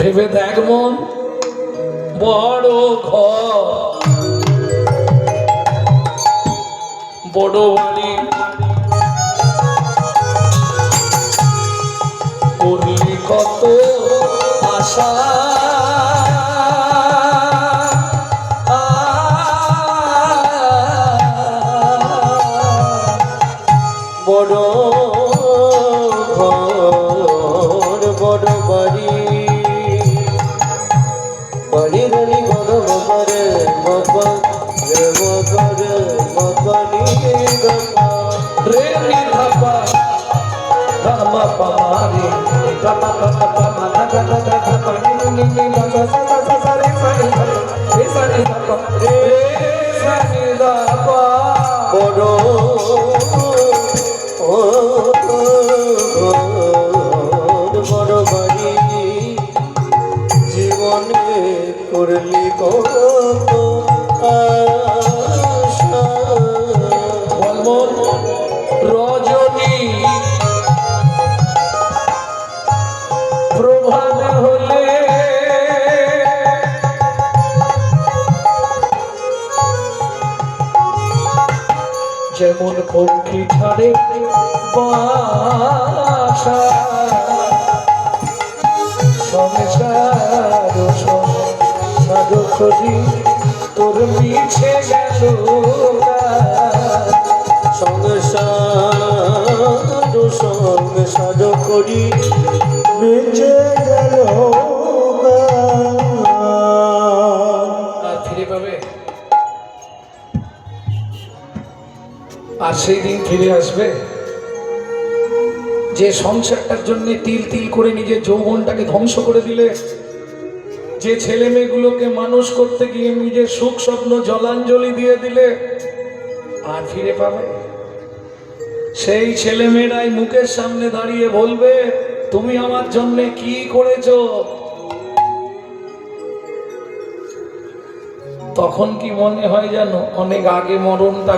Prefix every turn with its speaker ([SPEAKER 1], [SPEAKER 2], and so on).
[SPEAKER 1] ভেবে দেখ মন, বড় ঘর বড় বাড়ি, করলি কত আশা, বড় ঘর বড় বাড়ি, বাড়ি বাড়ি গরম করে বাবা রে মগরে মগনি গপা রে নি ধাপা ধামা পারে ধাপা ধাপা ধামা ধাপা ধাপা ধাপা নি নি ধাপা ধাপা ধাপা রে সানি ধাপা রে সানি ধাপা রে সানি ধাপা বড় বড় বাড়ি জীবনে করলি কত আশা। রজনী প্রভাত হলে যেমন পক্ষী ছাড়ে বাসা, সংসার সংসার করি তোর মিছে গেল সংসার সংসার করি মিছে গেল আর ফিরে পাবে? আর সেই দিন ফিরে আসবে যে সংসারটার জন্য তিল তিল করে নিজের যৌবনটাকে ধ্বংস করে দিলে, যে ছেলে মেয়েগুলোকে মানুষ করতে গিয়ে নিজের সুখ স্বপ্ন জলাঞ্জলি দিয়ে দিলে, আর ফিরে পাবে? সেই ছেলে মেয়েরাই মুখের সামনে দাঁড়িয়ে বলবে তুমি আমার জন্য কি করেছো। তখন কি মনে হয় জানো, অনেক আগে মরণটা